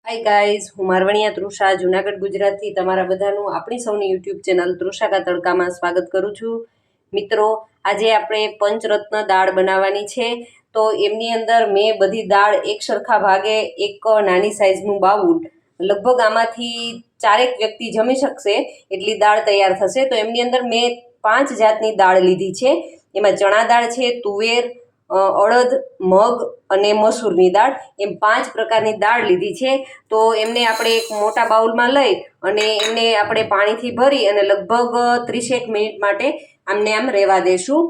Hi guys, હું મારવણિયા તૃષા જુનાગઢ ગુજરાતથી તમારા બધાનું આપણી સૌની યુટ્યુબ ચેનલ તૃષા કા તડકામાં સ્વાગત કરું છું. મિત્રો, આજે આપણે પંચરત્ન દાળ બનાવવાની છે. તો એમની અંદર મેં બધી દાળ એક સરખા ભાગે એક નાની સાઈઝનું બાઉલ, લગભગ આમાંથી 4 વ્યક્તિ જમી શકશે એટલી દાળ તૈયાર થશે. તો એમની અંદર મેં 5 જાતની દાળ લીધી છે. એમાં ચણા દાળ છે, તુવેર, અડદ, મગ અને મસૂરની દાળ, એમ 5 પ્રકારની દાળ લીધી છે. તો એમને આપણે એક મોટા બાઉલમાં લઈ અને એમને આપણે પાણીથી ભરી અને લગભગ 30 મિનિટ માટે આમને આમ રહેવા દેશું.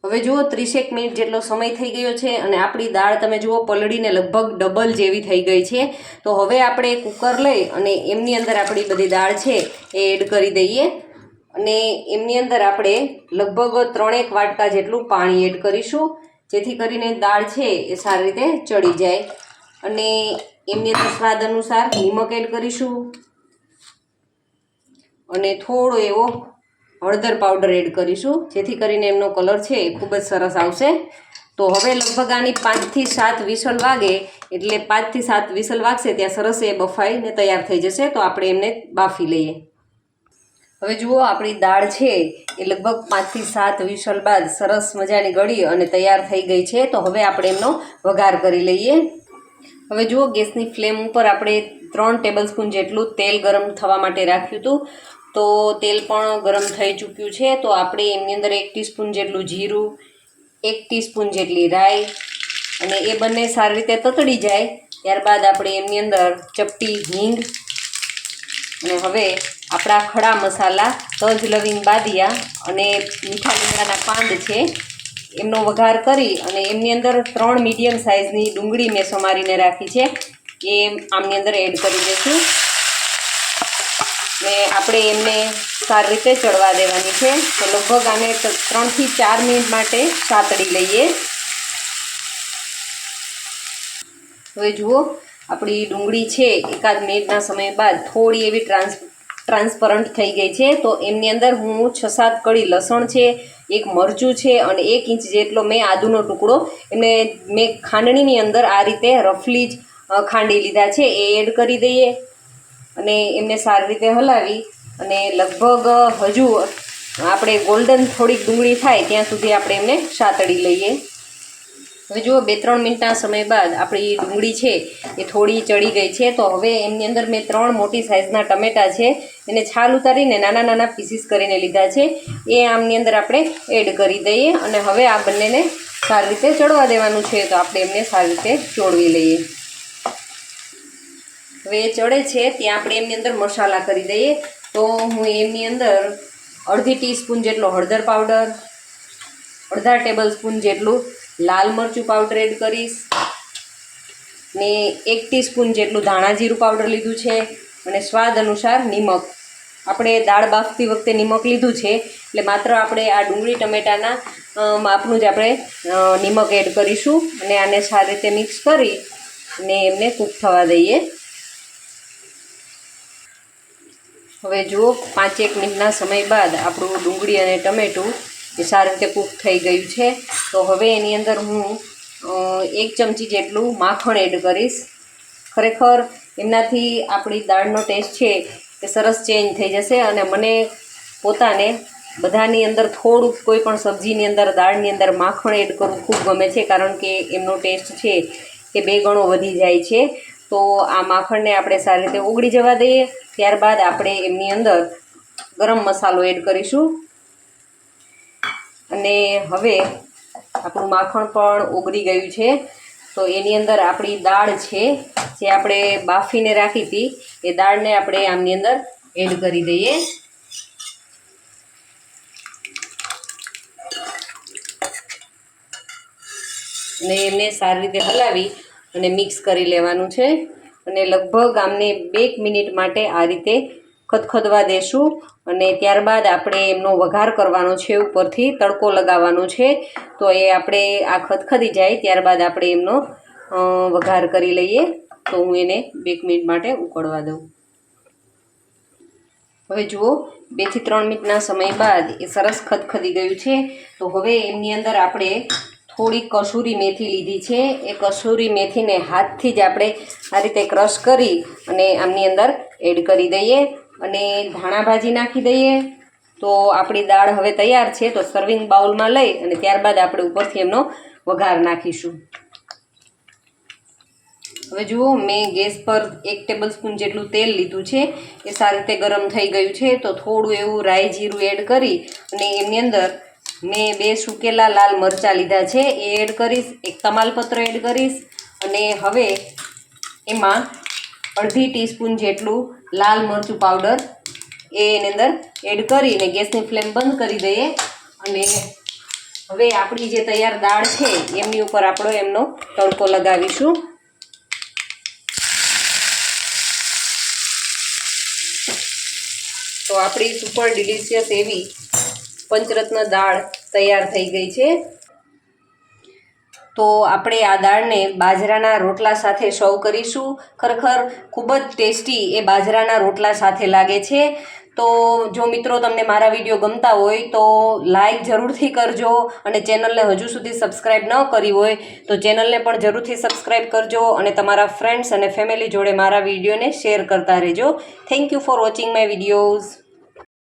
હવે જુઓ, 30 મિનિટ જેટલો સમય થઈ ગયો છે અને આપણી દાળ તમે જુઓ પલળીને લગભગ ડબલ જેવી થઈ ગઈ છે. તો હવે આપણે કુકર લઈ અને એમની અંદર આપણી બધી દાળ છે એ એડ કરી દઈએ અને એમની અંદર આપણે લગભગ 3 વાટકા જેટલું પાણી એડ કરીશું, જેથી કરીને દાળ છે એ સારી રીતે ચડી જાય. અને એમની અંદર સ્વાદ અનુસાર નિમક એડ કરીશું અને થોડો એવો હળદર પાવડર એડ કરીશું, જેથી કરીને એમનો કલર છે એ ખૂબ જ સરસ આવશે. તો હવે લગભગ આની 5 થી 7 વિસલ વાગે, એટલે 5 થી 7 વિસલ વાગશે ત્યાં સરસ એ બફાઈને તૈયાર થઈ જશે. તો આપણે એમને બાફી લઈએ. હવે જુઓ, આપણી દાળ છે એ લગભગ 5 થી 7 વિસલ બાદ સરસ મજાની ગળી અને તૈયાર થઈ ગઈ છે. તો હવે આપણે એમનો વઘાર કરી લઈએ. હવે જુઓ, ગેસની ફ્લેમ ઉપર આપણે 3 ટેબલસ્પૂન જેટલું તેલ ગરમ થવા માટે રાખ્યું હતું. તો તેલ પણ ગરમ થઈ ચૂક્યું છે. તો આપણે એમની અંદર 1 ટીસ્પૂન જેટલું જીરું, 1 ટીસ્પૂન જેટલી રાઈ અને એ બંને સારી રીતે તતડી જાય ત્યારબાદ આપણે એમની અંદર ચપટી હિંગ અને હવે આપણા ખડા મસાલા તજ, લવિંગ, બાદિયા અને મીઠા લીમડાના પાંદ છે એમનો વઘાર કરી અને એમની અંદર 3 મીડિયમ સાઇઝની ડુંગળી મેં સમારીને રાખી છે એ આમની અંદર એડ કરી દઈશું ને આપણે એમને સારી રીતે ચડવા દેવાની છે. તો લગભગ આને 3 થી 4 મિનિટ માટે સાતળી લઈએ. હવે જુઓ, આપણી ડુંગળી છે એકાદ મિનિટના સમય બાદ થોડી એવી ટ્રાન્સપરન્ટ થઈ ગઈ છે. તો એમની અંદર હું 6-7 કળી લસણ છે, 1 મરચું છે અને 1 ઇંચ જેટલો મેં આદુનો ટુકડો એમને મેં ખાંડણીની અંદર આ રીતે રફલી જ ખાંડી લીધા છે એ એડ કરી દઈએ અને એમને સારી રીતે હલાવી અને લગભગ હજુ આપણે ગોલ્ડન થોડીક ડુંગળી થાય ત્યાં સુધી આપણે એમને સાતળી લઈએ. હવે જુઓ, 2-3 મિનિટના સમય બાદ આપણી ડુંગળી છે એ થોડી ચડી ગઈ છે. તો હવે એમની અંદર મેં 3 મોટી સાઇઝના ટમેટાં છે એને છાલ ઉતારીને નાના નાના પીસીસ કરીને લીધા છે એ આમની અંદર આપણે એડ કરી દઈએ અને હવે આ બંનેને સારી રીતે ચડવા દેવાનું છે. તો આપણે એમને સારી રીતે ચોળવી લઈએ. હવે એ ચડે છે ત્યાં આપણે એમની અંદર મસાલા કરી દઈએ. તો હું એમની અંદર અડધી ટીસ્પૂન જેટલો હળદર પાવડર, અડધા ટેબલસ્પૂન જેટલું લાલ મરચું પાવડર એડ કરીશ ને 1 ટીસ્પૂન જેટલું ધાણા જીરું પાવડર લીધું છે અને સ્વાદ અનુસાર નિમક. આપણે દાળ બાફતી વખતે નિમક લીધું છે એટલે માત્ર આપણે આ ડુંગળી ટમેટાના માપનું જ આપણે નિમક એડ કરીશું અને આને સારી રીતે મિક્સ કરી અને એમને કૂક થવા દઈએ. હવે જુઓ, 5-1 મિનિટના સમય બાદ આપણું ડુંગળી અને ટમેટું એ સારી રીતે કૂક થઈ ગયું છે. તો હવે એની અંદર હું 1 ચમચી જેટલું માખણ એડ કરીશ. ખરેખર એમનાથી આપણી દાળનો ટેસ્ટ છે એ સરસ ચેન્જ થઈ જશે અને મને પોતાને બધાની અંદર થોડુંક કોઈ પણ સબ્જીની અંદર, દાળની અંદર માખણ એડ કરવું ખૂબ ગમે છે, કારણ કે એમનો ટેસ્ટ છે એ 2 ગણો વધી જાય છે. તો આ માખણને આપણે સારી રીતે ઓગળી જવા દઈએ. ત્યારબાદ આપણે એમની અંદર ગરમ મસાલો એડ કરીશું અને હવે આપણું માખણ પણ ઓગળી ગયું છે. તો એની અંદર આપણી દાળ છે જે આપણે બાફીને રાખી હતી એ દાળને આપણે આમની અંદર એડ કરી દઈએ અને એમને સારી રીતે હલાવી અને મિક્સ કરી લેવાનું છે અને લગભગ આમને 2 મિનિટ માટે આ રીતે ખદખદવા દેશું અને ત્યારબાદ આપણે એમનો વઘાર કરવાનો છે, ઉપરથી તડકો લગાવવાનો છે. તો એ આપણે આ ખદખદી જાય ત્યારબાદ આપણે એમનો વઘાર કરી લઈએ. તો હું એને 2 મિનિટ માટે ઉકળવા દઉં. હવે જુઓ, 2 થી 3 મિનિટના સમય બાદ એ સરસ ખદખદી ગયું છે. તો હવે એમની અંદર આપણે થોડી કસૂરી મેથી લીધી છે. એ કસૂરી મેથીને હાથથી જ આપણે આ રીતે ક્રશ કરી અને આમની અંદર એડ કરી દઈએ અને ધાણા ભાજી નાખી દઈએ. તો આપણી દાળ હવે તૈયાર છે. તો સર્વિંગ બાઉલમાં લઈ અને ત્યારબાદ આપણે ઉપરથી એમનો વઘાર નાખીશું. હવે જુઓ, મેં ગેસ પર 1 ટેબલસ્પૂન જેટલું તેલ લીધું છે. એ સારી રીતે ગરમ થઈ ગયું છે. તો થોડું એવું રાઈ જીરું એડ કરી અને એમની અંદર મેં 2 સૂકેલા લાલ મરચાં લીધા છે, એ એડ કરીશ. 1 તમાલપત્ર એડ કરીશ અને હવે એમાં 1/2 ટીસ્પૂન જેટલું લાલ મરચું પાવડર એની અંદર એડ કરીને ગેસની ફ્લેમ બંધ કરી દઈએ. અને હવે આપણી જે તૈયાર દાળ છે એમની ઉપર આપણો એમનો તડકો લગાવીશું. તો આપણી સુપર ડિલિશિયસ એવી પંચરત્ન દાળ તૈયાર થઈ ગઈ છે. તો આપણે આ દાળને બાજરાના રોટલા સાથે સર્વ કરીશું. ખરેખર ખૂબ જ ટેસ્ટી એ બાજરાના રોટલા સાથે લાગે છે. તો જો મિત્રો તમને મારા વિડીયો ગમતા હોય તો લાઈક જરૂરથી કરજો અને ચેનલને હજુ સુધી સબસ્ક્રાઈબ ન કરી હોય તો ચેનલને પણ જરૂરથી સબસ્ક્રાઈબ કરજો અને તમારા ફ્રેન્ડ્સ અને ફેમિલી જોડે મારા વિડીયોને શેર કરતા રહેજો. Thank you for watching my videos.